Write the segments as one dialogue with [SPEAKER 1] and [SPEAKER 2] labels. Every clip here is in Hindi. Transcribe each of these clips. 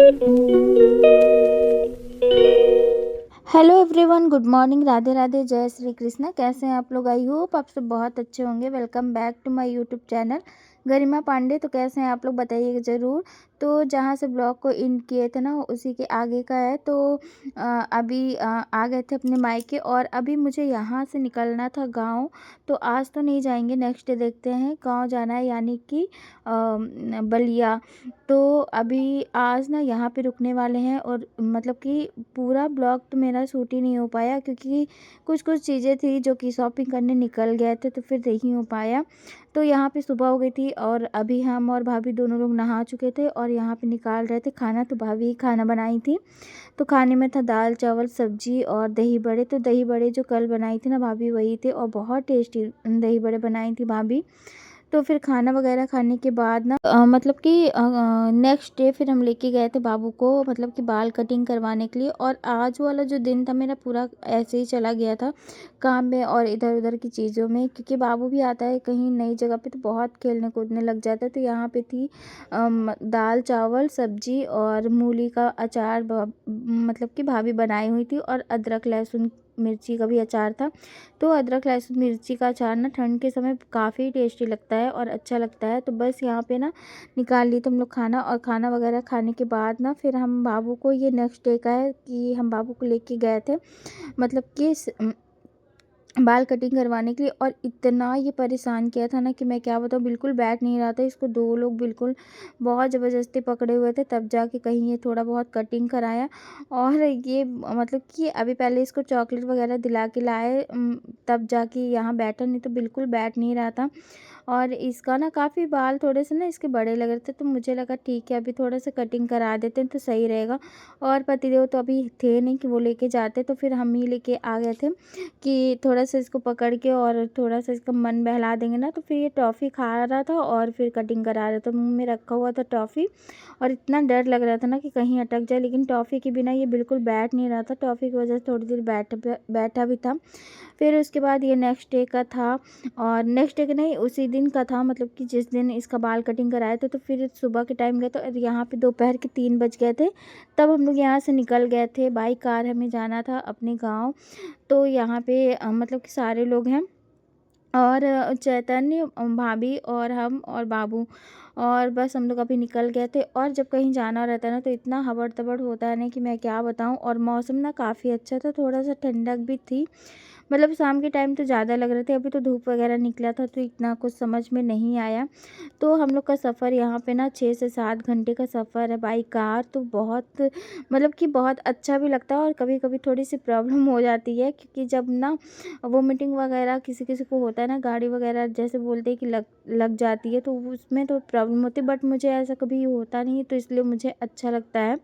[SPEAKER 1] Hello everyone, good morning, Radhe Radhe, जय श्री कृष्णा। कैसे हैं आप लोग? आई होप आप सब बहुत अच्छे होंगे। Welcome back to my YouTube channel Garima Pandey. तो कैसे हैं आप लोग, बताइएगा ज़रूर। तो जहाँ से ब्लॉग को इन किए थे ना, उसी के आगे का है। तो अभी आ गए थे अपने मायके और अभी मुझे यहाँ से निकलना था गांव। तो आज तो नहीं जाएंगे, नेक्स्ट डे देखते हैं। गांव जाना है, यानी कि बलिया। तो अभी आज ना यहाँ पे रुकने वाले हैं और मतलब कि पूरा ब्लॉग तो मेरा शूट ही नहीं हो पाया, क्योंकि कुछ कुछ चीज़ें थी जो कि शॉपिंग करने निकल गए थे, तो फिर नहीं हो पाया। तो यहाँ पे सुबह हो गई थी और अभी हम और भाभी दोनों लोग नहा चुके थे और यहाँ पे निकाल रहे थे खाना। तो भाभी ही खाना बनाई थी। तो खाने में था दाल चावल सब्जी और दही बड़े। तो दही बड़े जो कल बनाई थी ना भाभी, वही थे और बहुत टेस्टी दही बड़े बनाई थी भाभी। तो फिर खाना वगैरह खाने के बाद ना मतलब कि नेक्स्ट डे फिर हम लेके गए थे बाबू को, मतलब कि बाल कटिंग करवाने के लिए। और आज वाला जो दिन था मेरा पूरा ऐसे ही चला गया था, काम में और इधर उधर की चीज़ों में, क्योंकि बाबू भी आता है कहीं नई जगह पे तो बहुत खेलने कूदने लग जाता है। तो यहाँ पे थी दाल चावल सब्जी और मूली का अचार, मतलब कि भाभी बनाई हुई थी, और अदरक लहसुन मिर्ची का भी अचार था। तो अदरक लहसुन मिर्ची का अचार ना ठंड के समय काफ़ी टेस्टी लगता है और अच्छा लगता है। तो बस यहाँ पे ना निकाल ली तो हम लोग खाना, और खाना वगैरह खाने के बाद ना फिर हम बाबू को, ये नेक्स्ट डे का है कि हम बाबू को लेके गए थे, मतलब कि बाल कटिंग करवाने के लिए। और इतना ये परेशान किया था ना कि मैं क्या बताऊँ, बिल्कुल बैठ नहीं रहा था। इसको दो लोग बिल्कुल बहुत ज़बरदस्ती पकड़े हुए थे, तब जाके कहीं ये थोड़ा बहुत कटिंग कराया। और ये मतलब कि अभी पहले इसको चॉकलेट वगैरह दिला के लाए, तब जाके यहाँ बैठा, नहीं तो बिल्कुल बैठ नहीं रहा था। और इसका ना काफ़ी बाल थोड़े से ना इसके बड़े लग रहे थे, तो मुझे लगा ठीक है अभी थोड़ा सा कटिंग करा देते हैं तो सही रहेगा। और पतिदेव तो अभी थे नहीं कि वो लेके जाते, तो फिर हम ही लेके आ गए थे कि थोड़ा सा इसको पकड़ के और थोड़ा सा इसका मन बहला देंगे ना। तो फिर ये टॉफ़ी खा रहा था और फिर कटिंग करा रहा था, मुंह में रखा हुआ था टॉफ़ी। और इतना डर लग रहा था ना कि कहीं अटक जाए, लेकिन टॉफ़ी के बिना ये बिल्कुल बैठ नहीं रहा था। टॉफ़ी की वजह से थोड़ी देर बैठा भी था। फिर उसके बाद ये नेक्स्ट डे का था, और नेक्स्ट डे का नहीं, उसी दिन का था, मतलब कि जिस दिन इसका बाल कटिंग कराए थे। तो फिर सुबह के टाइम गए तो यहाँ पे दोपहर के 3 बज गए थे, तब हम लोग यहाँ से निकल गए थे। बाई कार हमें जाना था अपने गाँव। तो यहाँ पे मतलब कि सारे लोग हैं, और चैतन्य, भाभी और हम और बाबू, और बस हम लोग अभी निकल गए थे। और जब कहीं जाना रहता है ना तो इतना हबड़ तबड़ होता है ना कि मैं क्या बताऊं। और मौसम ना काफ़ी अच्छा था, थोड़ा सा ठंडक भी थी, मतलब शाम के टाइम तो ज़्यादा लग रहे थे। अभी तो धूप वगैरह निकला था तो इतना कुछ समझ में नहीं आया। तो हम लोग का सफ़र यहाँ पे ना 6 से 7 घंटे का सफ़र है बाई कार। तो बहुत मतलब कि बहुत अच्छा भी लगता है, और कभी कभी थोड़ी सी प्रॉब्लम हो जाती है, क्योंकि जब ना वोमिटिंग वगैरह किसी किसी को होता है ना, गाड़ी वगैरह जैसे बोलते हैं कि लग लग जाती है, तो उसमें तो प्रॉब्लम होती है। बट मुझे ऐसा कभी होता नहीं है, तो इसलिए मुझे अच्छा लगता है।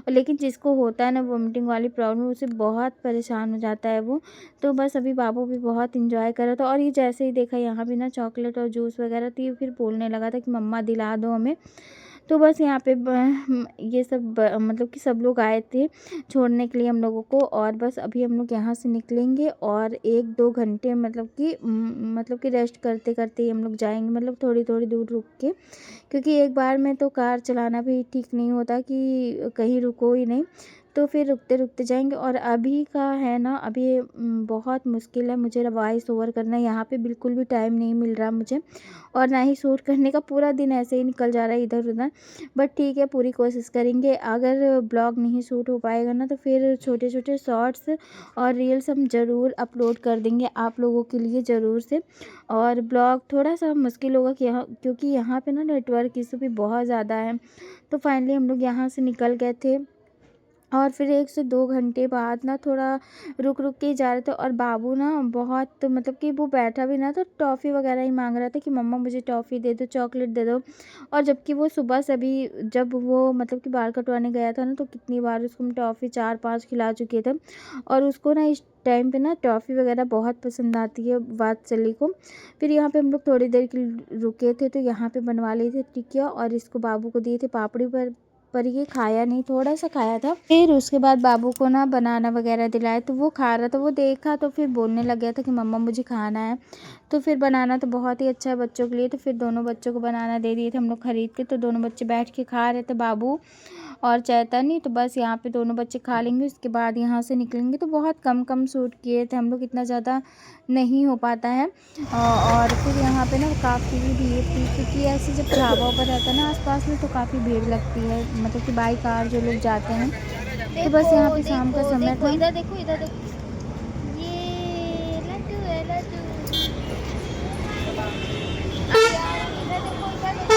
[SPEAKER 1] लेकिन जिसको होता है ना वोमिटिंग वाली प्रॉब्लम, उसे बहुत परेशान हो जाता है वो। तो बस अभी बाबू भी बहुत इंजॉय कर रहा था, और ये जैसे ही देखा यहाँ भी ना चॉकलेट और जूस वगैरह, तो ये फिर बोलने लगा था कि मम्मा दिला दो हमें। तो बस यहाँ पे ये सब मतलब कि सब लोग आए थे छोड़ने के लिए हम लोगों को। और बस अभी हम लोग यहाँ से निकलेंगे और 1-2 घंटे मतलब कि रेस्ट करते करते ही हम लोग जाएंगे, मतलब थोड़ी थोड़ी दूर रुक के, क्योंकि एक बार में तो कार चलाना भी ठीक नहीं होता कि कहीं रुको ही नहीं। तो फिर रुकते रुकते जाएंगे। और अभी का है ना, अभी बहुत मुश्किल है मुझे वॉइस ओवर करना, यहाँ पे बिल्कुल भी टाइम नहीं मिल रहा मुझे, और ना ही शूट करने का, पूरा दिन ऐसे ही निकल जा रहा है इधर उधर। बट ठीक है, पूरी कोशिश करेंगे। अगर ब्लॉग नहीं शूट हो पाएगा ना, तो फिर छोटे छोटे शॉर्ट्स और रील्स हम ज़रूर अपलोड कर देंगे आप लोगों के लिए ज़रूर से। और ब्लॉग थोड़ा सा मुश्किल होगा कि यहाँ, क्योंकि यहाँ पे ना नेटवर्क इशू भी बहुत ज़्यादा है। तो फाइनली हम लोग यहाँ से निकल गए थे, और फिर 1 से 2 घंटे बाद ना थोड़ा रुक रुक के ही जा रहे थे। और बाबू ना बहुत, मतलब कि वो बैठा भी ना, तो टॉफ़ी वगैरह ही मांग रहा था कि मम्मा मुझे टॉफ़ी दे दो, चॉकलेट दे दो। और जबकि वो सुबह से भी, जब वो मतलब कि बाल कटवाने गया था ना, तो कितनी बार उसको हम टॉफ़ी 4-5 खिला चुके थे। और उसको ना इस टाइम पे ना टॉफ़ी वगैरह बहुत पसंद आती है वात्सल्य को। फिर यहाँ पे हम लोग थोड़ी देर के लिए रुके थे, तो यहाँ पे बनवा लिए थे टिकिया, और इसको बाबू को दिए थे पापड़ी पर ये खाया नहीं, थोड़ा सा खाया था। फिर उसके बाद बाबू को ना बनाना वगैरह दिलाया, तो वो खा रहा था। वो देखा तो फिर बोलने लग गया था कि मम्मा मुझे खाना है। तो फिर बनाना तो बहुत ही अच्छा है बच्चों के लिए। तो फिर दोनों बच्चों को बनाना दे दिए थे हम लोग ख़रीद के। तो दोनों बच्चे बैठ के खा रहे थे, बाबू और चैतन्य। तो बस यहाँ पे दोनों बच्चे खा लेंगे, उसके बाद यहाँ से निकलेंगे। तो बहुत कम कम शूट किए थे हम लोग, इतना ज़्यादा नहीं हो पाता है। और फिर यहाँ पे ना काफ़ी भीड़ थी, क्योंकि ऐसे जब ढाबा पर रहता है ना आसपास में, तो काफ़ी भीड़ लगती है, मतलब कि बाई कार जो लोग जाते हैं। तो बस यहाँ पे शाम का समय था।
[SPEAKER 2] इधर देखो, इधर देखो, ये लड्डू है, लड्डू। इधर देखो, इधर देखो,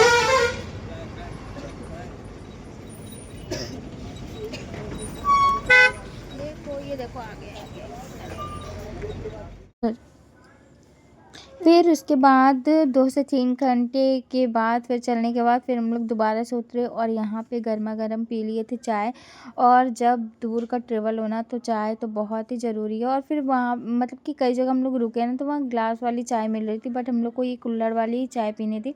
[SPEAKER 2] देखो ये देखो आ गया, आ गया।
[SPEAKER 1] फिर उसके बाद 2 से 3 घंटे के बाद, फिर चलने के बाद, फिर हम लोग दोबारा से उतरे और यहाँ पे गर्मा-गर्म पी लिए थे चाय। और जब दूर का ट्रैवल होना तो चाय तो बहुत ही ज़रूरी है। और फिर वहाँ मतलब कि कई जगह हम लोग रुके ना, तो वहाँ ग्लास वाली चाय मिल रही थी, बट हम लोग को ये कुल्हड़ वाली ही चाय पीनी थी,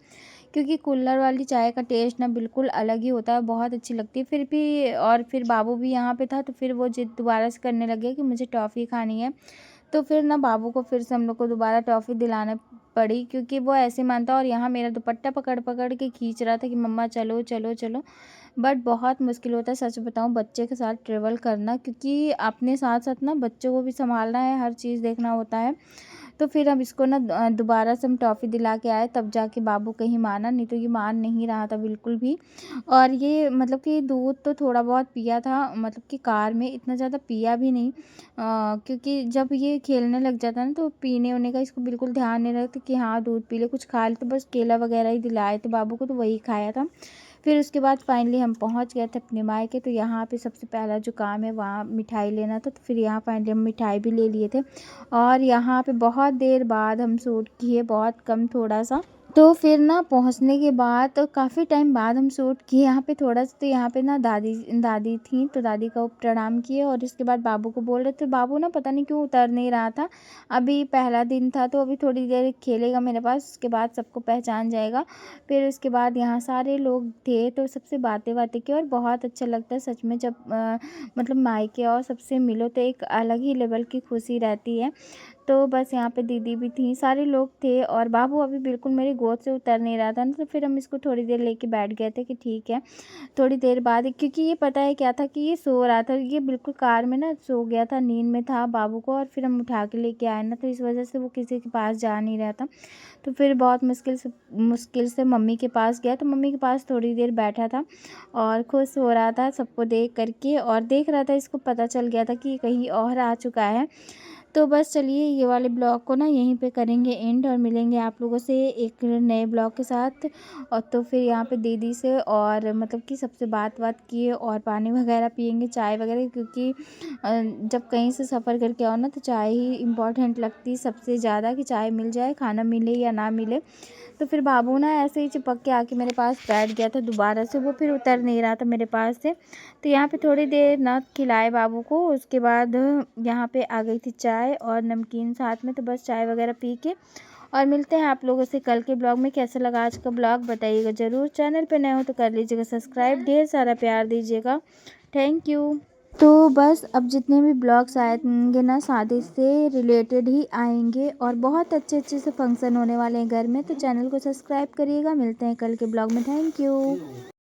[SPEAKER 1] क्योंकि कुल्हड़ वाली चाय का टेस्ट ना बिल्कुल अलग ही होता है, बहुत अच्छी लगती है। फिर भी और फिर बाबू भी यहाँ पे था, तो फिर वो ज़िद दोबारा से करने लग गया कि मुझे टॉफ़ी खानी है। तो फिर ना बाबू को फिर से हम लोग को दोबारा टॉफ़ी दिलाना पड़ी, क्योंकि वो ऐसे मानता, और यहाँ मेरा दुपट्टा पकड़ पकड़ के खींच रहा था कि मम्मा चलो चलो चलो। बट बहुत मुश्किल होता है, सच बताऊँ, बच्चे के साथ ट्रैवल करना, क्योंकि अपने साथ साथ ना बच्चों को भी संभालना है, हर चीज़ देखना होता है। तो फिर अब इसको ना दोबारा से हम टॉफ़ी दिला के आए, तब जाके बाबू कहीं माना, नहीं तो ये मान नहीं रहा था बिल्कुल भी। और ये मतलब कि दूध तो थोड़ा बहुत पिया था, मतलब कि कार में इतना ज़्यादा पिया भी नहीं। क्योंकि जब ये खेलने लग जाता है ना, तो पीने ऊने का इसको बिल्कुल ध्यान नहीं रहता कि हाँ दूध पी ले, कुछ खा ले। तो बस केला वगैरह ही दिलाए थे बाबू को, तो वही खाया था। फिर उसके बाद फाइनली हम पहुंच गए थे अपने मायके। तो यहाँ पे सबसे पहला जो काम है वहाँ मिठाई लेना था, तो फिर यहाँ फाइनली हम मिठाई भी ले लिए थे। और यहाँ पे बहुत देर बाद हम शूट किए, बहुत कम थोड़ा सा। तो फिर ना पहुँचने के बाद, तो काफ़ी टाइम बाद हम शूट किए यहाँ पे थोड़ा सा। तो यहाँ पे ना दादी दादी थी, तो दादी का प्रणाम किए, और इसके बाद बाबू को बोल रहे थे। बाबू ना पता नहीं क्यों उतर नहीं रहा था, अभी पहला दिन था, तो अभी थोड़ी देर खेलेगा मेरे पास, उसके बाद सबको पहचान जाएगा। फिर उसके बाद यहाँ सारे लोग थे, तो सबसे बातें बातें की, और बहुत अच्छा लगता है सच में जब मतलब मायके और सबसे मिलो, तो एक अलग ही लेवल की खुशी रहती है। तो बस यहाँ पे दीदी भी थी, सारे लोग थे, और बाबू अभी बिल्कुल मेरी गोद से उतर नहीं रहा था ना। तो फिर हम इसको थोड़ी देर लेके बैठ गए थे कि ठीक है। थोड़ी देर बाद, क्योंकि ये पता है क्या था कि ये सो रहा था, ये बिल्कुल कार में ना सो गया था, नींद में था बाबू को, और फिर हम उठा के लेके आए ना, तो इस वजह से वो किसी के पास जा नहीं रहा था। तो फिर बहुत मुश्किल से मम्मी के पास गया, तो मम्मी के पास थोड़ी देर बैठा था और खुश हो रहा था सबको देख करके, और देख रहा था, इसको पता चल गया था कि ये कहीं और आ चुका है। तो बस चलिए, ये वाले ब्लॉग को ना यहीं पे करेंगे एंड, और मिलेंगे आप लोगों से एक नए ब्लॉग के साथ। और तो फिर यहाँ पे दीदी से और मतलब कि सबसे बात किए, और पानी वगैरह पियेंगे, चाय वगैरह, क्योंकि जब कहीं से सफ़र करके आओ ना, तो चाय ही इम्पॉर्टेंट लगती है सबसे ज़्यादा, कि चाय मिल जाए, खाना मिले या ना मिले। तो फिर बाबू ना ऐसे ही चिपक के आके मेरे पास बैठ गया था दोबारा से, वो फिर उतर नहीं रहा था मेरे पास से। तो यहाँ पे थोड़ी देर ना खिलाए बाबू को, उसके बाद यहाँ पे आ गई थी चाय और नमकीन साथ में। तो बस चाय वगैरह पी के, और मिलते हैं आप लोगों से कल के ब्लॉग में। कैसा लगा आज का ब्लॉग बताइएगा ज़रूर। चैनल पे नए हो तो कर लीजिएगा सब्सक्राइब, ढेर सारा प्यार दीजिएगा। Thank you. तो बस अब जितने भी ब्लॉग्स आएंगे ना, शादी से रिलेटेड ही आएंगे, और बहुत अच्छे अच्छे से फंक्शन होने वाले हैं घर में। तो चैनल को सब्सक्राइब करिएगा। मिलते हैं कल के ब्लॉग में। Thank you.